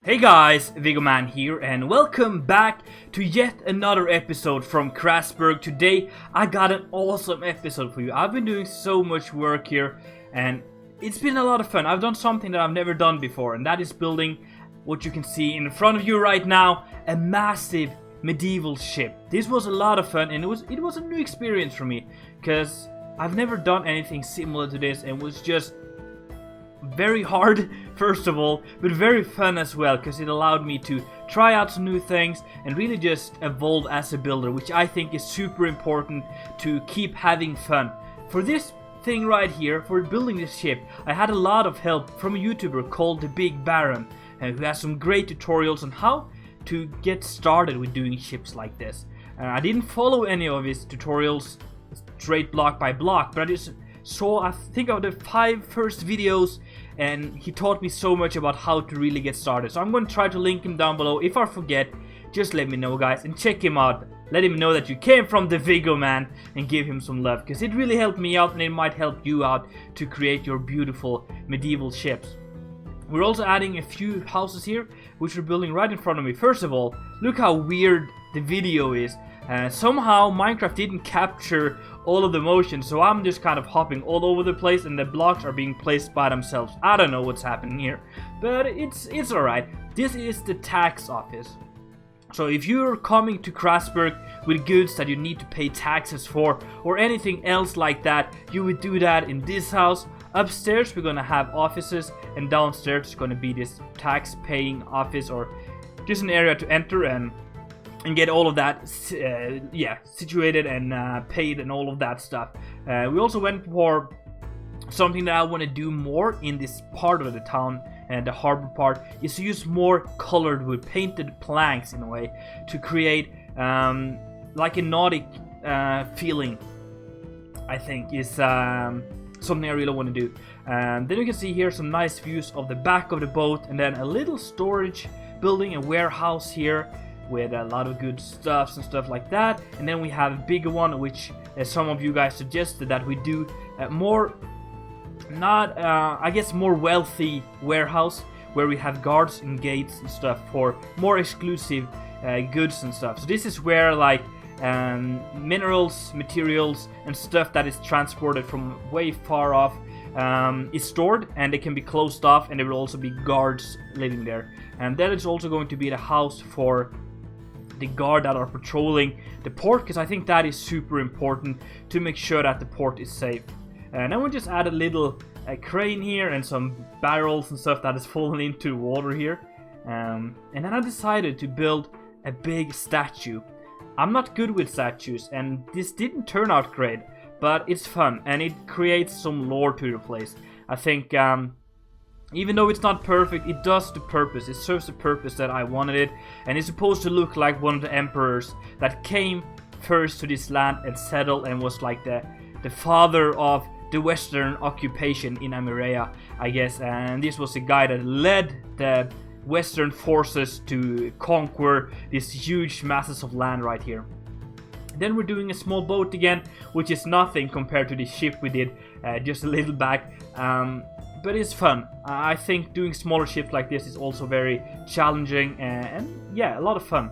Hey guys, TheBigBaron here and welcome back to yet another episode from Crasburg. Today I got an awesome episode for you. I've been doing so much work here and it's been a lot of fun. I've done something that I've never done before, and that is building what you can see in front of you right now, a massive medieval ship. This was a lot of fun and it was a new experience for me because I've never done anything similar to this, and it was just very hard first of all, but very fun as well, because it allowed me to try out some new things and really just evolve as a builder, which I think is super important to keep having fun. For this thing right here, for building this ship, I had a lot of help from a YouTuber called TheBigBaron, who has some great tutorials on how to get started with doing ships like this. I didn't follow any of his tutorials straight block by block, but I just saw, I think, of the 5 first videos, and he taught me so much about how to really get started. So I'm going to try to link him down below. If I forget, just let me know, guys, and check him out. Let him know that you came from TheBigBaron and give him some love, because it really helped me out and it might help you out to create your beautiful medieval ships. We're also adding a few houses here, which we're building right in front of me. First of all, look how weird the video is. Somehow Minecraft didn't capture all of the motion, so I'm just kind of hopping all over the place and the blocks are being placed by themselves. I don't know what's happening here, but it's alright. This is the tax office. So if you're coming to Crasburg with goods that you need to pay taxes for or anything else like that, you would do that in this house. Upstairs we're gonna have offices, and downstairs is gonna be this tax paying office, or just an area to enter and get all of that situated and paid and all of that stuff. We also went for something that I want to do more in this part of the town, and the harbor part, is to use more colored wood, painted planks in a way, to create like a Nordic feeling. I think is something I really want to do. Then you can see here some nice views of the back of the boat, and then a little storage building, a warehouse here with a lot of good stuffs and stuff like that. And then we have a bigger one, which some of you guys suggested that we do more, not I guess more wealthy warehouse, where we have guards and gates and stuff for more exclusive goods and stuff. So this is where like minerals, materials and stuff that is transported from way far off is stored, and they can be closed off, and there will also be guards living there. And that is also going to be the house for the guard that are patrolling the port, because I think that is super important to make sure that the port is safe. And then we just add a little crane here and some barrels and stuff that is falling into the water here. And then I decided to build a big statue. I'm not good with statues, and this didn't turn out great, but it's fun and it creates some lore to the place. I think even though it's not perfect, it does the purpose. It serves the purpose that I wanted it, and it's supposed to look like one of the emperors that came first to this land and settled, and was like the father of the Western occupation in Amirea, I guess. And this was the guy that led the Western forces to conquer these huge masses of land right here. Then we're doing a small boat again, which is nothing compared to the ship we did just a little back. But it's fun. I think doing smaller ships like this is also very challenging and yeah, a lot of fun.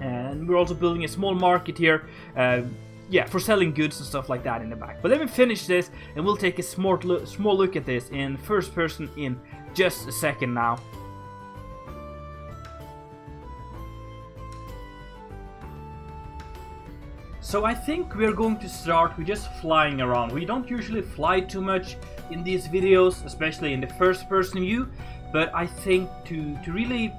And we're also building a small market here, for selling goods and stuff like that in the back. But let me finish this and we'll take a small look at this in first person in just a second now. So I think we're going to start with just flying around. We don't usually fly too much in these videos, especially in the first person view, but I think to really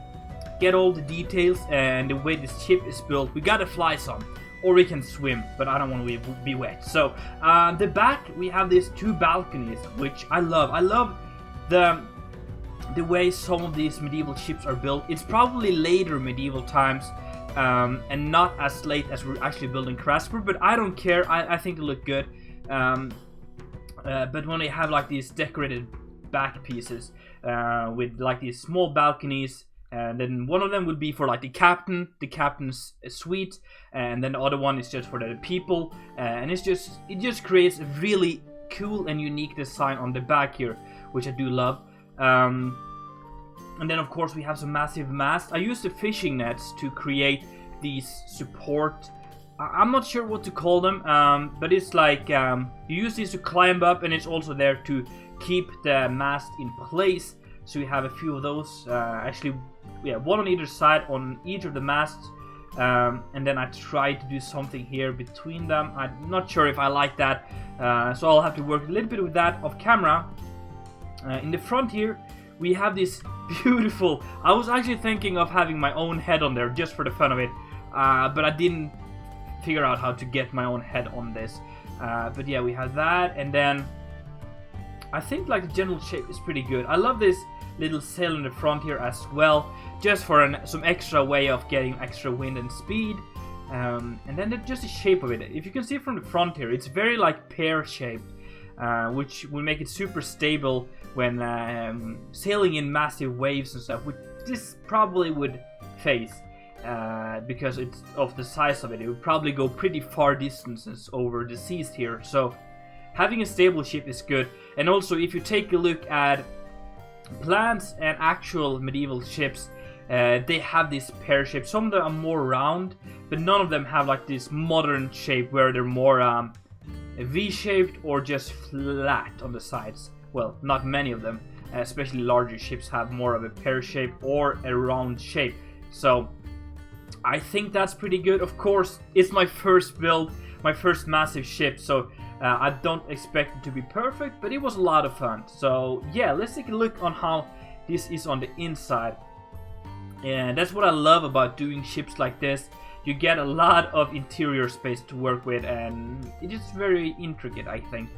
get all the details and the way this ship is built, we gotta fly some, or we can swim, but I don't want to be wet. So the back we have these 2 balconies, which I love. I love the way some of these medieval ships are built. It's probably later medieval times, and not as late as we're actually building Crasburg, but I don't care. I think they look good. But when they have like these decorated back pieces with like these small balconies, and then one of them would be for like the captain's suite, and then the other one is just for the people, and it just creates a really cool and unique design on the back here, which I do love. And then of course we have some massive masts. I used the fishing nets to create these support. I'm not sure what to call them, but it's like you use these to climb up, and it's also there to keep the mast in place. So we have a few of those, actually, yeah, one on either side on each of the masts. And then I tried to do something here between them. I'm not sure if I like that, so I'll have to work a little bit with that off camera. In the front here, we have this beautiful... I was actually thinking of having my own head on there just for the fun of it, but I didn't figure out how to get my own head on this. But yeah, we have that, and then I think like the general shape is pretty good. I love this little sail in the front here as well, just for some extra way of getting extra wind and speed. And then just the shape of it. If you can see from the front here, it's very like pear-shaped, which will make it super stable when sailing in massive waves and stuff, which this probably would face. Because it's of the size of it, it would probably go pretty far distances over the seas here. So having a stable ship is good. And also, if you take a look at plans and actual medieval ships, they have this pear shape. Some of them are more round, but none of them have like this modern shape where they're more V-shaped or just flat on the sides. Well, not many of them, especially larger ships have more of a pear shape or a round shape. So I think that's pretty good. Of course, it's my first build, my first massive ship, so I don't expect it to be perfect, but it was a lot of fun. So yeah, let's take a look on how this is on the inside. And that's what I love about doing ships like this. You get a lot of interior space to work with, and it is very intricate, I think.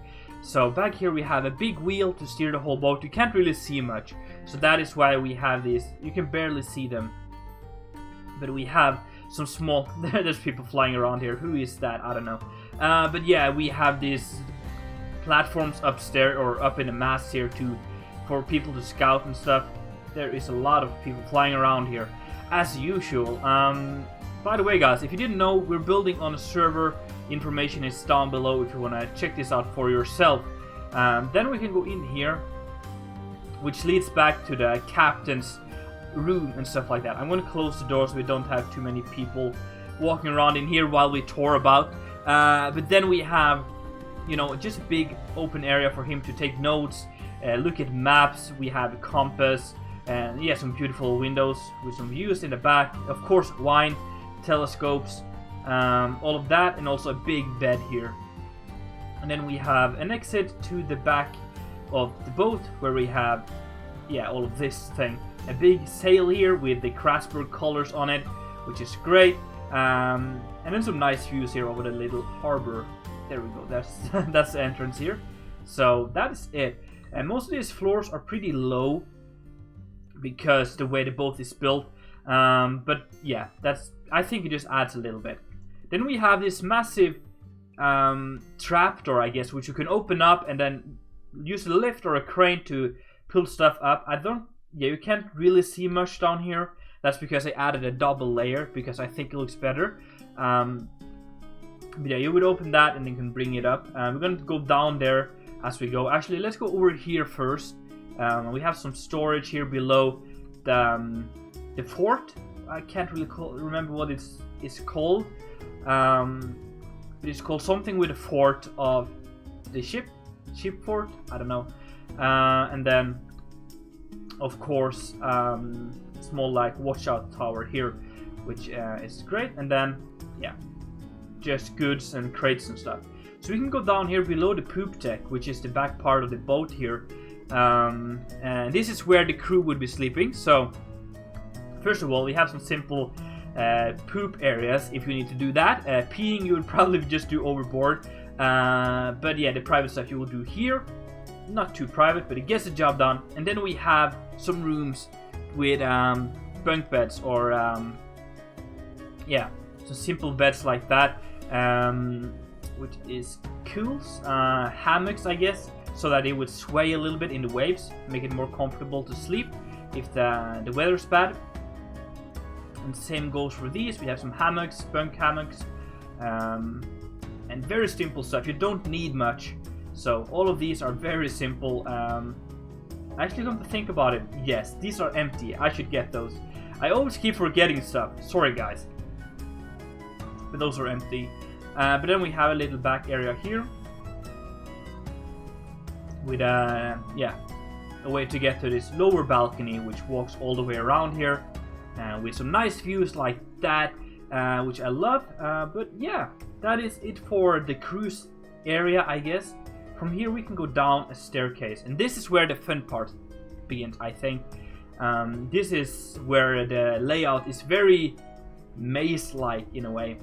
So back here we have a big wheel to steer the whole boat. You can't really see much, so that is why we have these. You can barely see them, but we have some small... There's people flying around here. Who is that? I don't know. But yeah, we have these platforms upstairs or up in the mast here for people to scout and stuff. There is a lot of people flying around here, as usual. By the way, guys, if you didn't know, we're building on a server. Information is down below if you want to check this out for yourself. Then we can go in here, which leads back to the captain's room and stuff like that. I'm going to close the door so we don't have too many people walking around in here while we tour about. But then we have, you know, just a big open area for him to take notes, look at maps. We have a compass, and yeah, some beautiful windows with some views in the back. Of course, wine, telescopes, all of that, and also a big bed here. And then we have an exit to the back of the boat where we have, yeah, all of this thing. A big sail here with the Crasburg colors on it, which is great. And then some nice views here over the little harbour. There we go, that's the entrance here. So that is it. And most of these floors are pretty low because the way the boat is built. But yeah, I think it just adds a little bit. Then we have this massive trapdoor, I guess, which you can open up and then use a lift or a crane to pull stuff up. You can't really see much down here. That's because I added a double layer because I think it looks better. But yeah, you would open that and then you can bring it up. We're going to go down there as we go. Actually, let's go over here first. We have some storage here below the fort. I can't really remember what it's called. It's called something with the fort of the ship fort. I don't know. And then, of course, small like watchout tower here, which is great. And then, yeah, just goods and crates and stuff. So we can go down here below the poop deck, which is the back part of the boat here. And this is where the crew would be sleeping. So first of all, we have some simple poop areas if you need to do that. Peeing you would probably just do overboard. But yeah, the private stuff you will do here. Not too private, but it gets the job done. And then we have some rooms with bunk beds or yeah, some simple beds like that, which is cool. Hammocks, I guess, so that it would sway a little bit in the waves, make it more comfortable to sleep if the weather's bad. And same goes for these. We have some hammocks, bunk hammocks, and very simple stuff. You don't need much. So all of these are very simple. Actually, come to think about it, yes, these are empty. I should get those. I always keep forgetting stuff. Sorry, guys. But those are empty. But then we have a little back area here. With, yeah, a way to get to this lower balcony, which walks all the way around here. With some nice views like that, which I love. But yeah, that is it for the cruise area, I guess. From here we can go down a staircase, and this is where the fun part begins, I think. This is where the layout is very maze-like in a way.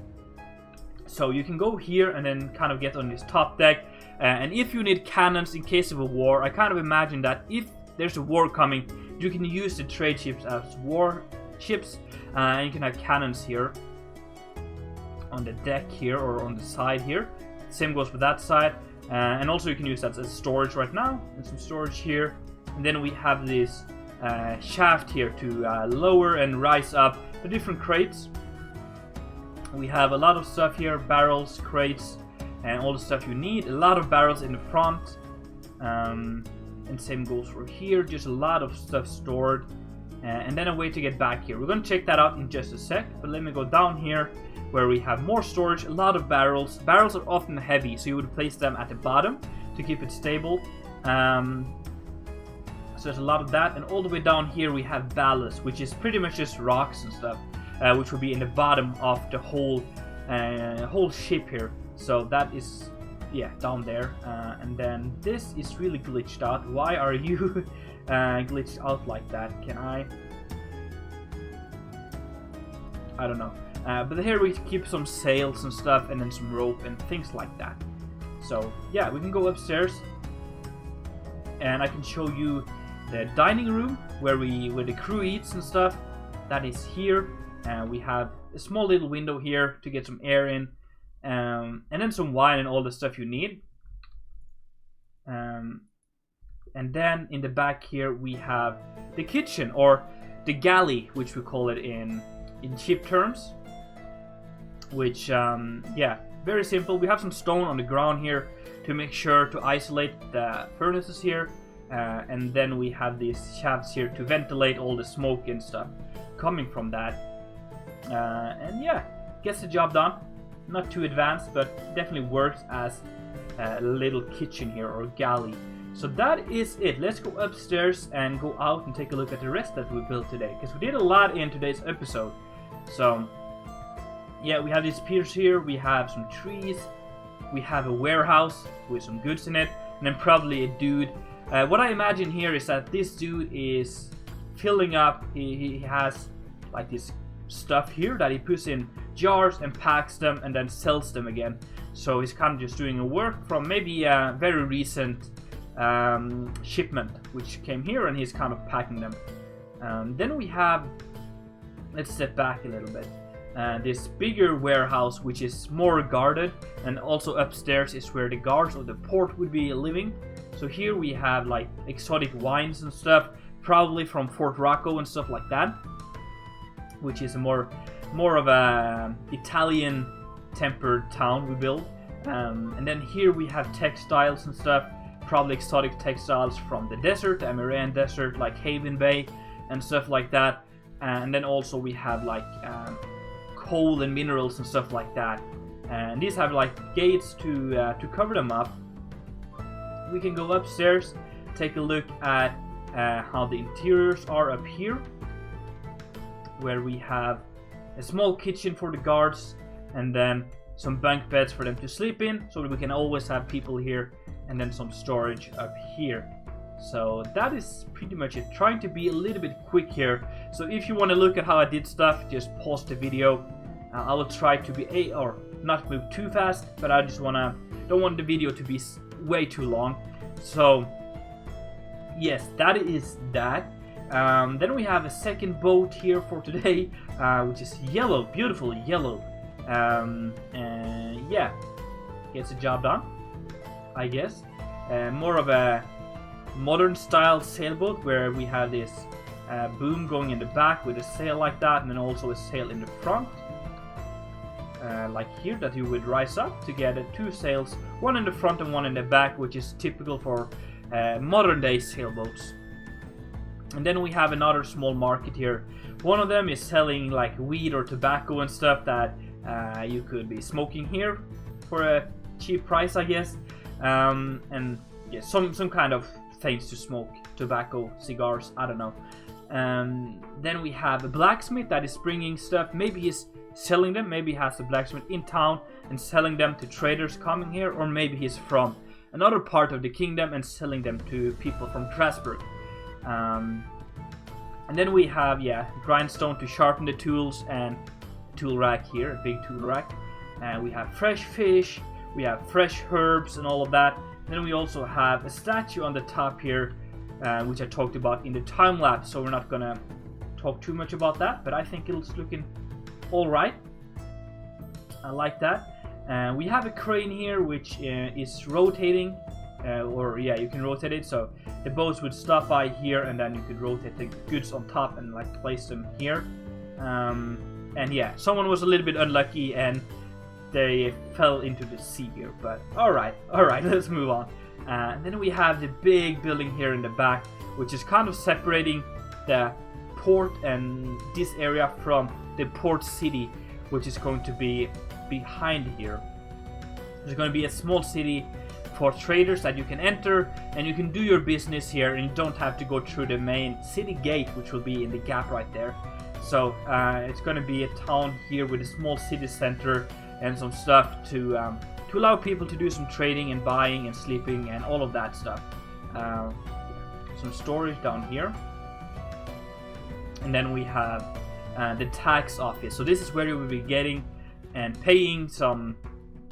So you can go here and then kind of get on this top deck, and if you need cannons in case of a war, I kind of imagine that if there's a war coming, you can use the trade ships as war ships, and you can have cannons here on the deck here or on the side here. Same goes with that side. And also you can use that as storage right now, and some storage here. And then we have this shaft here to lower and rise up the different crates. We have a lot of stuff here, barrels, crates, and all the stuff you need. A lot of barrels in the front. And same goes for here, just a lot of stuff stored. And then a way to get back here. We're going to check that out in just a sec, but let me go down here, where we have more storage, a lot of barrels. Barrels are often heavy, so you would place them at the bottom to keep it stable. So there's a lot of that, and all the way down here we have ballast, which is pretty much just rocks and stuff, which will be in the bottom of the whole ship here. So that is, yeah, down there. And then this is really glitched out. Why are you glitched out like that? Can I don't know. But here we keep some sails and stuff, and then some rope and things like that. So yeah, we can go upstairs, and I can show you the dining room where the crew eats and stuff. That is here. We have a small little window here to get some air in, and then some wine and all the stuff you need. And then in the back here we have the kitchen, or the galley, which we call it in ship terms. Which, yeah, very simple. We have some stone on the ground here to make sure to isolate the furnaces here. And then we have these shafts here to ventilate all the smoke and stuff coming from that. And yeah, gets the job done. Not too advanced, but definitely works as a little kitchen here, or galley. So that is it. Let's go upstairs and go out and take a look at the rest that we built today, because we did a lot in today's episode. So yeah, we have these piers here, we have some trees, we have a warehouse with some goods in it, and then probably a dude. What I imagine here is that this dude is filling up, he has like this stuff here that he puts in jars and packs them and then sells them again. So he's kind of just doing a work from maybe a very recent shipment which came here, and he's kind of packing them. Then we have, let's step back a little bit. This bigger warehouse, which is more guarded, and also upstairs is where the guards of the port would be living. So here we have like exotic wines and stuff, probably from Fort Rocco and stuff like that, which is a more of a Italian tempered town we built. And then here we have textiles and stuff, probably exotic textiles from the desert, the Amazonian desert, like Haven Bay and stuff like that. And then also we have like coal and minerals and stuff like that, and these have like gates to cover them up. We can go upstairs, take a look at how the interiors are up here, where we have a small kitchen for the guards, and then some bunk beds for them to sleep in, so that we can always have people here, and then some storage up here. So that is pretty much it. Trying to be a little bit quick here, so if you want to look at how I did stuff, just pause the video. I will try to be or not move too fast, but I just don't want the video to be way too long. So yes, that is that. Then we have a second boat here for today, which is yellow, beautiful yellow. And yeah, gets the job done, I guess. More of a modern style sailboat, where we have this boom going in the back with a sail like that, and then also a sail in the front. Like here, that you would rise up to get two sails, one in the front and one in the back, which is typical for modern day sailboats. And then we have another small market here. One of them is selling like weed or tobacco and stuff that you could be smoking here for a cheap price, I guess. And yeah, some kind of things to smoke, tobacco, cigars, I don't know. Then we have a blacksmith that is bringing stuff. Maybe he's selling them, maybe he has a blacksmith in town and selling them to traders coming here, or maybe he's from another part of the kingdom and selling them to people from Crasburg. And then we have, grindstone to sharpen the tools, and tool rack here, a big tool rack. And we have fresh fish, we have fresh herbs and all of that. And then we also have a statue on the top here, which I talked about in the time lapse, so we're not gonna talk too much about that, but I think it's looking alright. I like that. We have a crane here which is rotating, you can rotate it, so the boats would stop by here and then you could rotate the goods on top and like place them here. And yeah, someone was a little bit unlucky and they fell into the sea here, but alright, let's move on. And then we have the big building here in the back, which is kind of separating the port and this area from the port city, which is going to be behind here. There's going to be a small city for traders that you can enter, and you can do your business here, and you don't have to go through the main city gate, which will be in the gap right there. So it's going to be a town here with a small city center and some stuff to allow people to do some trading and buying and sleeping and all of that stuff. Some storage down here. And then we have the tax office. So this is where you will be getting and paying some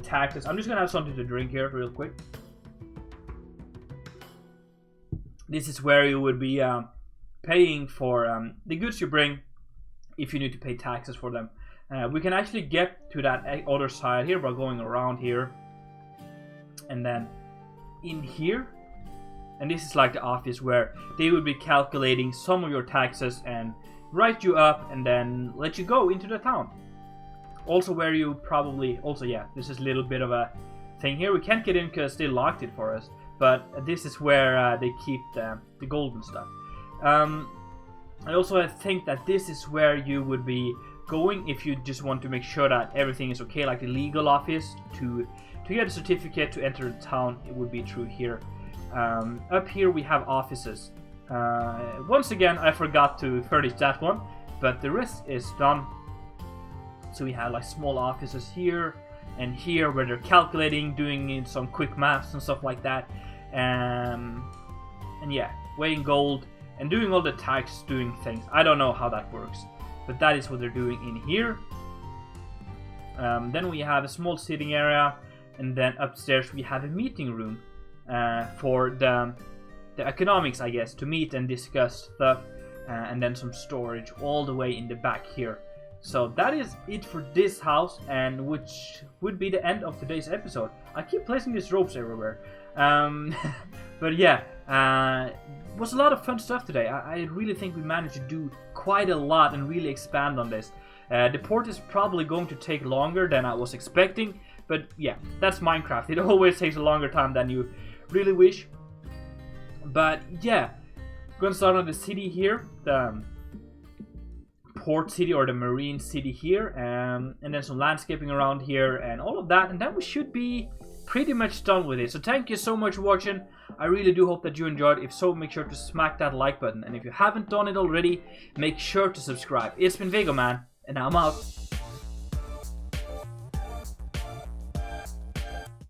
taxes. I'm just gonna have something to drink here real quick. This is where you would be paying for the goods you bring if you need to pay taxes for them. We can actually get to that other side here by going around here and then in here, and this is like the office where they would be calculating some of your taxes and write you up and then let you go into the town. Also where you probably, this is a little bit of a thing here. We can't get in because they locked it for us, but this is where they keep the gold and stuff. I also think that this is where you would be going if you just want to make sure that everything is okay, like the legal office to get a certificate to enter the town. It would be through here. Up here we have offices. Once again, I forgot to furnish that one, but the rest is done. So we have like small offices here and here where they're calculating, doing some quick maths and stuff like that, and yeah, weighing gold and doing all the tax doing things. I don't know how that works, but that is what they're doing in here. Then we have a small sitting area, and then upstairs we have a meeting room for the economics, I guess, to meet and discuss stuff, and then some storage all the way in the back here. So that is it for this house, and which would be the end of today's episode. I keep placing these ropes everywhere. But yeah, it was a lot of fun stuff today. I really think we managed to do quite a lot and really expand on this. The port is probably going to take longer than I was expecting, but yeah, that's Minecraft. It always takes a longer time than you really wish. But yeah, I'm gonna start on the city here, the port city or the marine city here, and then some landscaping around here and all of that, and then we should be pretty much done with it. So thank you so much for watching. I really do hope that you enjoyed. If so, make sure to smack that like button, and if you haven't done it already, make sure to subscribe. It's been TheBigBaron, and I'm out.